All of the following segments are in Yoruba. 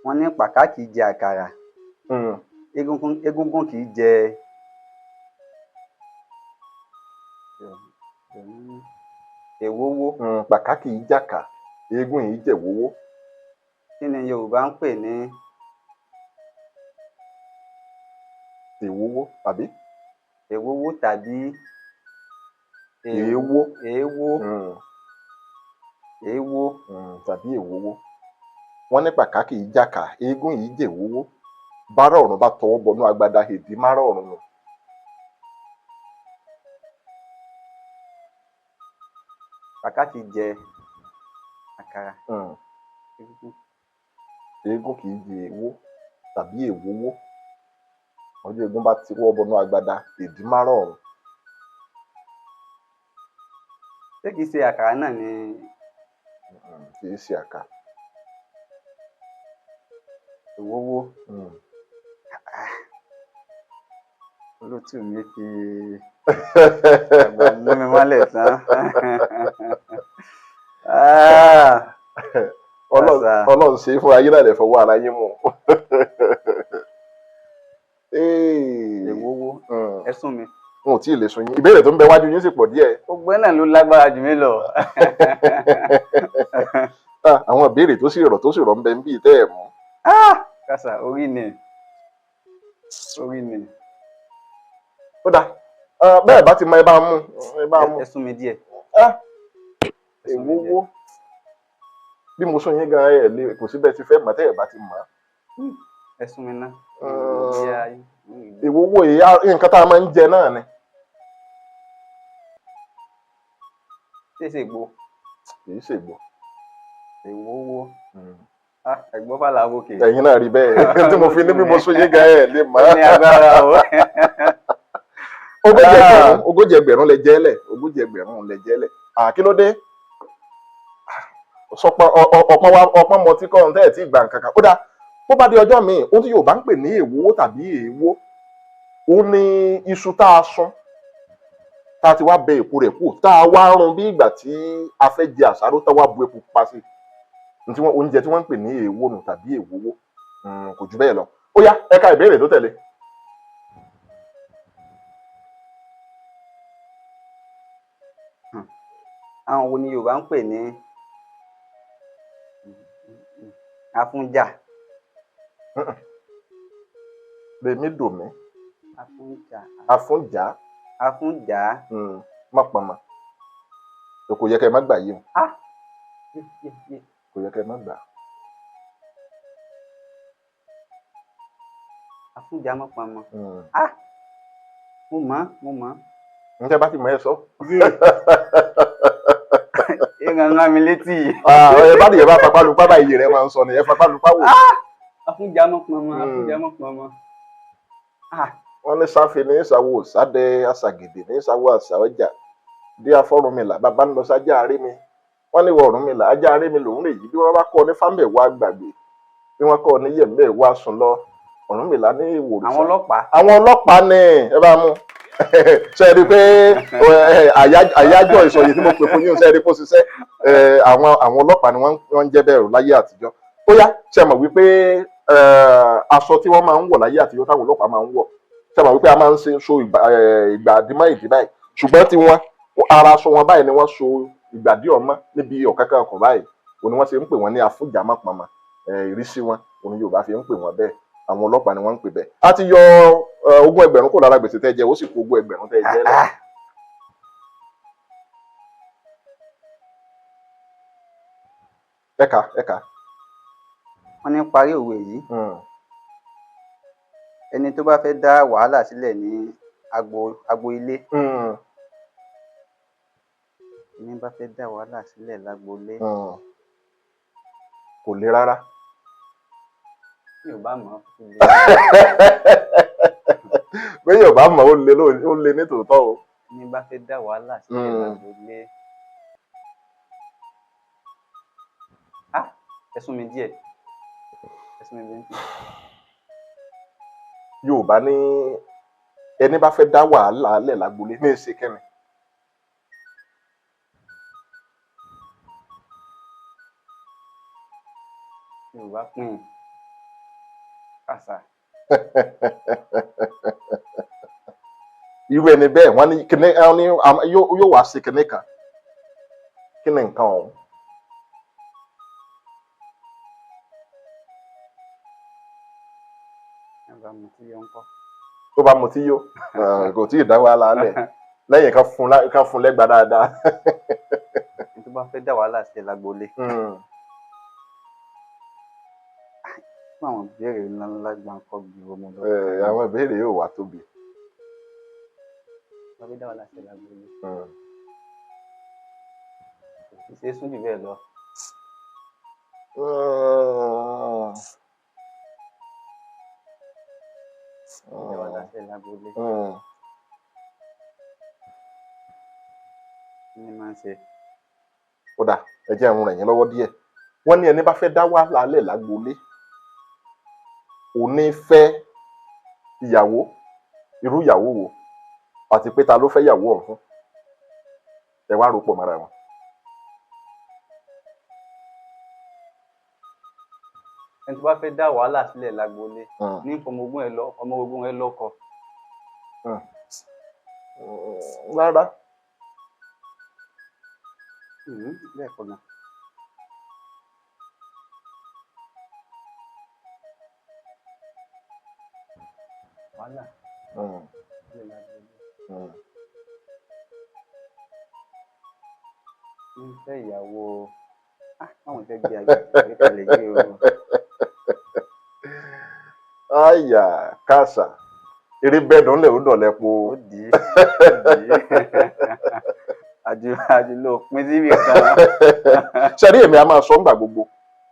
wọ́n ní pàká kì í jẹ àkàrà, egúngún kì í jẹ èwówó. Pàká kì í jàkà, eégún yìí jẹ̀wówó. Kí ni Yorùbá ń pè ní èwówó àbí? èwówó tàbí èèwó? èèwó tàbí èwówó. Wọ́n ní pàká kì í jàkà, eégún yìí jẹ̀wówó. Bárá ọ̀run bá tọwọ́ bọnú agbada, èdè márà ọ̀run nù. pàká kì í jẹ àkàrà, eégún kì í jẹ èèwó tàbí èwówó. Ọjọ́ eégún bá tọwọ́ bọnú agbada, èdè márà ọ̀run. ṣé kìí ṣe àkàrà náà ni? Kì í ṣe àkàrà. èwówó. Olótù mi fi àgbà mú mi mọ́lẹ̀ tán. Ọlọ́run ṣe é fún ayé náà lè fọwọ́ ara yín mú. èwówó. Ẹ sún mi. N ò tí ì lè sún yín. Ìbéèrè tó ń bẹ wájú yín sì pọ̀ díẹ̀. Gbogbo ẹ̀ náà ló lágbára jù mí lọ. Àwọn ìbéèrè tó sì rọ̀ ń bẹ ń bí tẹ́ ẹ̀ mú. Kásá, orí ni. Ó dáa, bẹ́ẹ̀ bá ti mọ ẹ bá mú. Ẹ sún mi díẹ̀. Èwówó. Bí mo sún yín gan ẹ̀ lé, kò sí bẹ́ẹ̀ ti fẹ́ mọ̀ tẹ́ ẹ̀ bá ti mọ̀. Ẹ sún mi ná. Èwówó yìí nǹkan tá a máa ń jẹ náà ni. Ṣé ṣègbó? Kì í ṣègbó. Èwówó. Ẹ̀gbọ́n Fàlàwókè. Ẹ̀yin náà rí bẹ́ẹ̀ tí mo fi ní bí mo sún yín gan ẹ̀ lè mọ̀. Ní agbára o. Ogójì ẹgbẹ̀rún lẹ jẹ́lẹ̀. Ogójì ẹgbẹ̀rún lẹ jẹ́lẹ̀. Kí ló dé? Ọpọ́n mọtí kọ́ ọ̀hún tẹ́ ẹ̀ tí ì gbà nǹkan kan. Ó dáa, bó bá di ọjọ́ míì, ohun tí Yorùbá ń pè ní èwówó tàbí èèwó, ó ní iṣu tá a sún, tá a ti wá bẹ èpo rẹ̀ kù, tá a wá rún bí ìgbà tí a fẹ́ jẹ àsáró, tá a wá bu epo pupa sí i. Oúnjẹ tí wọ́n ń pè ní èèwó nù tàbí èwówó, kò jù bẹ́ẹ̀ lọ. Ó yá, ẹ ka ìbéèrè tó tẹ̀lé. Àwọn wo ni Yorùbá ń pè ní afúnjà? Rèmí dòmí. Afúnjà. Afúnjà. Má pọnmọ. Kò yẹ kẹ́ ẹ má gbà yìí o. Kò yẹ kẹ́ ẹ má gbà. Afúnjà má pọnmọ. Mo mọ̀. Ǹjẹ́ bá ti mọ̀ ẹ sọ. Ìrànlá mi létí. Ẹ bá nìyẹn bá fapá lupá báyìí rẹ̀ máa ń sọ nìyẹn, fapá lupá wò. Afúnjà má pọnmọ. Wọ́n ní sáfì ní ìsàwọ̀ òsádẹ, àṣàgèdè ní ìsàwọ̀ àṣà ọjà. Bí Afọ́rúnmìlà bàbá ń lọ sájà àárẹ̀ mi. Wọ́n ní Ọ̀rúnmìlà ajá àárẹ̀ mi lòún lè yí. Bí wọ́n bá kọ́ ní fámbẹ̀ wá gbàgbé, bí wọ́n kọ́ ní yẹ̀mbẹ̀ wá sùn lọ. Ọ̀rúnmìlà ní ìwòrìṣà. Àwọn ọlọ́pàá ni ẹ bá mú. Ṣé ẹ rí i pé àyájọ́ ìsọyè tí mo pè fún yín, ṣé ẹ rí i pé ó ṣiṣẹ́? Àwọn ọlọ́pàá ni wọ́n ń jẹ́ bẹ́ẹ̀ láyé àtijọ́. Ó yá, ṣé ẹ mọ̀ wípé aṣọ tí wọ́n máa ń wọ̀ láyé àtijọ́ táwọn ọlọ́pàá máa ń wọ̀, ṣé ẹ mọ̀ wípé a máa ń so ìgbà àdìmọ́ ìdí báyìí, ṣùgbọ́n tí wọ́n ara aṣọ wọn báyìí ni wọ́n so ìgbàdí ọmọ níbi ọ̀kánkán ọkọ̀ báyìí, òun ni wọ́n ṣe ń pè wọ́n ní afúnjà má pọnmọ. Ìrísí wọn òun Yorùbá fi ń pè wọ́n bẹ́ẹ̀. Àwọn ọlọ́pàá ni wọ́n ń pè bẹ́ẹ̀. A ti yọ 20,000 kó lára gbèsè tẹ́ jẹ, ó sì kó 20,000 tẹ́ jẹ lẹ̀. Ẹ̀ka. Wọ́n ní parí òwe yìí. Ẹni tó bá fẹ́ dá wàhálà sílẹ̀ ní agbo ilé. Ẹni bá fẹ́ dá wàhálà sílẹ̀ lágbo ilé. Kò le rárá. Bí ò bá mọ̀ bí yóò bá mọ̀ ó le ní tòótọ́ o. Ẹni bá fẹ́ dá wàhálà sílẹ̀ lágbo ilé. Ẹ sún mi díẹ̀. Yorùbá ní ẹni bá fẹ́ dá wàhálà lẹ̀ lágbolé ní èsì kẹ́ni. Yorùbá pín àṣà. irú ẹni bẹ́ẹ̀ wọ́n ní kíní yóò wá sí kíní kan kí ni nǹkan ọ̀hún. Nígbà mo tí yọ ń kọ́. tó bá mutí yó kò tí ì dá wàhálà lẹ̀ lẹ́yìn kan fún lẹ́gbàá dáadáa. Ẹni tó bá fẹ́ dá wàhálà sílẹ̀ lágboolé. Fún àwọn ìbéèrè ńláńlá gbáǹkọ́ bí omo lọ. àwọn ìbéèrè yóò wá tóbi. Wọ́n fẹ́ dá wàhálà sílẹ̀ lágboolé. Kò sí sún jù bẹ́ẹ̀ lọ. Dá wàhálà sílẹ̀ lágboolé. Kí ni máa ń ṣe? kódà ẹ jẹ́ àwọn ràn yín lọ́wọ́ díẹ̀. wọ́n ní ẹni bá fẹ́ dá wàhálà lẹ̀ lágboolé òní fẹ́ ìyàwó irú ìyàwó wo àti pé ta ló fẹ́ ìyàwó ọ̀hún ẹ wá rò pọ̀ mọ́ra wọn. Ẹni tó bá fẹ́ dá wàhálà sílẹ̀ lágboolé ní ọmọ ogun ẹ lọ́kọ. rárá. Bẹ́ẹ̀ kọ́ náà. Wàhálà sílẹ̀ lágboolé. Ń fẹ́ ìyàwó báwọn fẹ́ gbé àgbékalẹ̀ yìí o. àyà kàṣà eré bẹ́ẹ̀ dánlẹ̀ ó dọ̀lẹ́ po. Ó dì í àjùlọ pín síbi kan. ṣẹ́rí èmi a máa sọ ńgbà gbogbo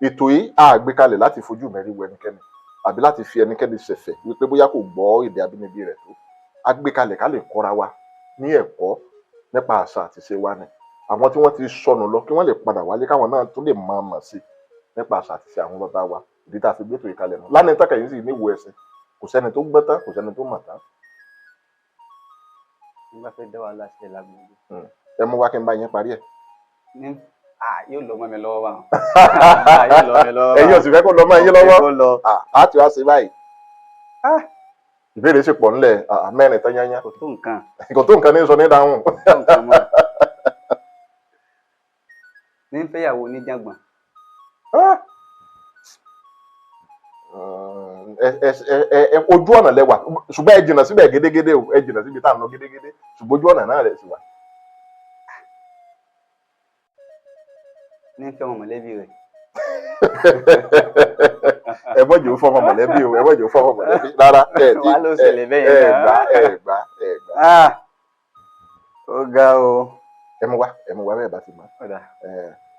ètò yìí a gbé kalẹ̀ láti fojú mẹ́rin wo ẹnikẹ́ni àbí láti fi ẹnikẹ́ni ṣẹ̀fẹ̀ wípé bóyá kò gbọ́ èdè abínibí rẹ̀ tó. a gbé kalẹ̀ ká lè kọ́ra wa ní ẹ̀kọ́ nípa àṣà àti ìṣe wa ni. àwọn tí wọ́n ti sọnù lọ kí wọ́n lè padà wálé káwọn náà tún lè máa mọ̀ sí nípa àṣà àti ìṣe àwọn bàbá wa ìdí tá a fi gbé ètò yìí kalẹ̀ nù. lánàá ìtàkà yìí sì níwò ẹ̀sìn kò sẹ́ni tó gbọ́ tán kò sẹ́ni tó mọ̀ tán. Nígbà fẹ́ dá wàhálà sílẹ̀ lágboolé. ẹ mú wá kí n bá yín parí ẹ̀. Yóò lọ mọ́ mi lọ́wọ́ báwọn. Yóò lọ mi lọ́wọ́. ẹ̀yin ò sì fẹ́ kó lọ mọ́ yín lọ́wọ́. a ti wá sí báyìí. ìbéèrè sì pọ̀ ńlẹ̀ mẹ́rin tán yányá. Kò tó nǹkan. kò tó nǹkan ní sọ ní dáhùn. Kò tó nǹkan mọ́. Ní fẹ́yàwó oníjàngbọ̀n. ojú ọ̀nà lẹ́wà ṣùgbọ́n ẹ jìnnà síbẹ̀ gédégédé o ẹ jìnnà síbi tá à ń lọ gédégédé ṣùgbọ́n ojú ọ̀nà náà rẹ̀ sì wà. Ní fẹ́ wọn mọ̀lẹ́bí rẹ̀. ẹ mọ̀jẹ̀ ó fọmọ mọ̀lẹ́bí o ẹ mọ̀jẹ̀ ó fọmọ mọ̀lẹ́bí rárá wàá ló ṣẹlẹ̀ bẹ́ẹ̀ yẹn náà. ẹ gbà. Ó ga o. ẹ mú wá bẹ́ẹ̀ bá ti mọ̀.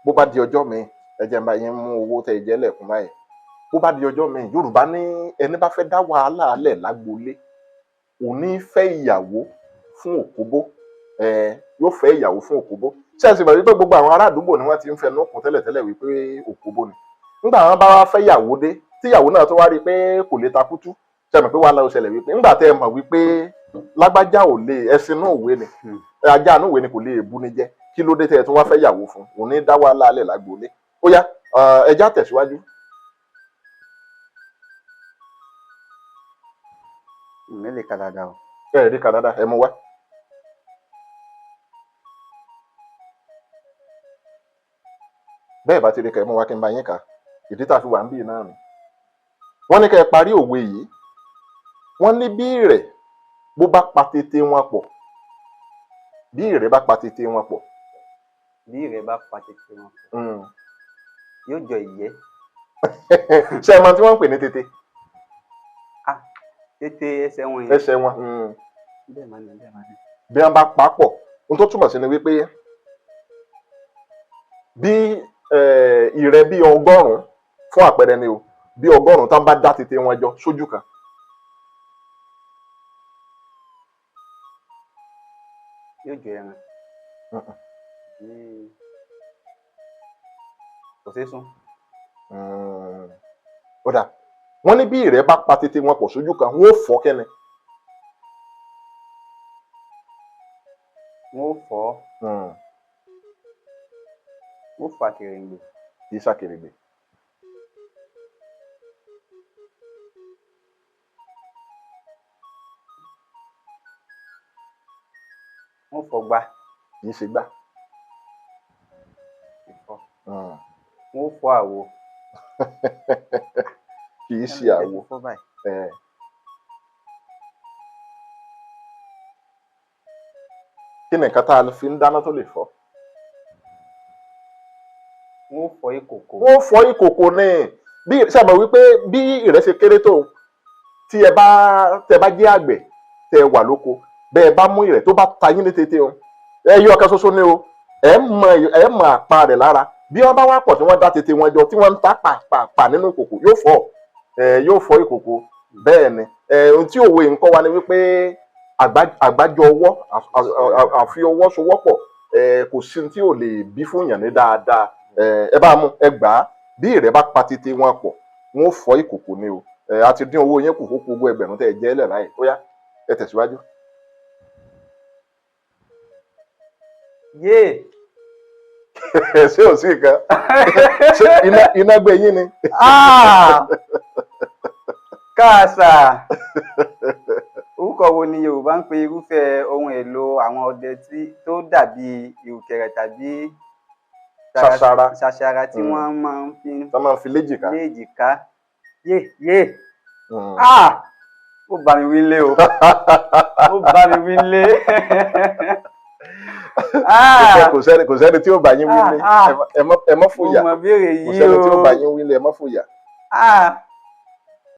bó bá di ọjọ́ mi ẹ jẹ́ n bá yín mú owó tẹ ìjẹ́ lẹ̀kún báyìí. bó bá di ọjọ́ mi Yorùbá ní ẹni bá fẹ́ dá wàhálà lẹ̀ lágboolé òní fẹ́ ìyàwó fún òkóbó yóò fẹ́ ìyàwó fún òkóbó. ṣé ẹ sì mọ̀ wípé gbogbo àwọn ará àdúgbò ni wọ́n ti ń fẹnu kún tẹ́lẹ̀tẹ́lẹ̀ wípé òkóbó ni. nígbà wọn bá wá fẹ́ ìyàwó dé tíyàwó náà tó wá rí i pé kò lè takútú ṣe mọ̀ pé wàhálà ó ṣẹlẹ̀ wípé nígbà tẹ́ ẹ mọ̀ wípé lágbájá ò lè ẹṣin náà òwe ni ajá náà òwe ni kò lè bú ní jẹ́ kí ló dé tẹ́ ẹ tún wá fẹ́ ìyàwó fún òní dá wàhálà lẹ̀ lágboolé. ó yá ẹjá tẹ̀síwájú. Ìmẹ́lẹ̀ kàdàdà o. ẹ rí kàdàdà ẹ mú wá. bẹ́ẹ̀ bá ti rí kẹ́ ẹ mú wá kí n bá yín kà ìdí tá a fi wà ń bì náà ni. wọ́n ní kẹ́ ẹ parí òwe yìí wọ́n ní bí ìrẹ̀ bó bá pa tètè wọn pọ̀ bí ìrẹ̀ bá pa tètè wọn pọ̀. Bí ìrẹ̀ bá pa tètè wọn pọ̀. Yóò jọ ìyẹ́. ṣé ẹ mọ̀ tí wọ́n ń pè ní tètè. Tètè ẹsẹ̀ wọn yẹn. ẹsẹ̀ wọn. Bẹ́ẹ̀ máa ní bẹ́ẹ̀ máa ní. bí wọ́n bá pa pọ̀ ohun tó túmọ̀ sí ni wípé bí ìrẹ̀ bí 100 fún àpẹẹrẹ ni o bí 100 tán bá dá tètè wọn jọ sójú kan. Yóò jọ ẹran. Kò sí sún. ó dà wọ́n ní bí ìrẹ̀ bá pa tètè wọn pọ̀ sójú kan wọ́n ó fọ́ kẹ́ni. Wọ́n ó fọ́. Wọ́n ó fa kèrèǹgbè. kì í ṣàkèrègbè. wọ́n fọgbá. kì í ṣe gbá. Ìfọ̀. Mm. Wọ́n fọ àwo. kì í ṣe àwo. Fọ́ báyìí. Kí ni nǹkan tá a fi ń dáná tó lè fọ́? Wọ́n fọ ìkòkò. Wọ́n fọ ìkòkò ní bí ṣàmọ̀ wípé bí ìrẹsì kéré tó tí ẹ bá jẹ́ àgbẹ̀ tẹ wà lóko bẹ́ẹ̀ bá mú ìrẹ̀ tó bá ta yín ní tètè o ẹ yọ ọ̀kan ṣoṣo ní o ẹ mọ àpá rẹ̀ lára bí wọ́n bá wá pọ̀ tí wọ́n dá tètè wọn jọ tí wọ́n ń ta pàpà nínú ìkòkò yóò fọ́ ìkòkò bẹ́ẹ̀ ni ohun tí òwe ń kọ́ wa ni wípé àgbájọ ọwọ́ àfi ọwọ́ sowọ́pọ̀ kò sí tí ò lè bí fún yàn ní dáadáa ẹ bá mú ẹ gbà á bí ìrẹ̀ bá pa tètè wọn pọ̀ wọn ò fọ́ ìkòkò ni o a ti dín owó yẹn kù fún gbogbo ẹgbẹ̀rún tẹ́ ẹ jẹ́ lẹ̀ láì ó yá ẹ tẹ̀síwájú. Yéè. ṣé ò sí nǹkan ṣé iná gbé yín ni. Káàsà. Orúkọ wo ni Yorùbá ń pe irúfẹ́ ohun èlò àwọn ọdẹ tó dàbí ìrùkẹ̀rẹ̀ tàbí ṣàṣàrà tí wọ́n máa ń fi léjìká. Yé. Ó bá mi wí lé o. Ó bá mi wí lé. Kò sẹ́ni tí ó bá yín wí lé ẹ má fòyà. Mo mọ̀ béèrè yìí o. Kò sẹ́ni tí ó bá yín wí lé ẹ má fòyà.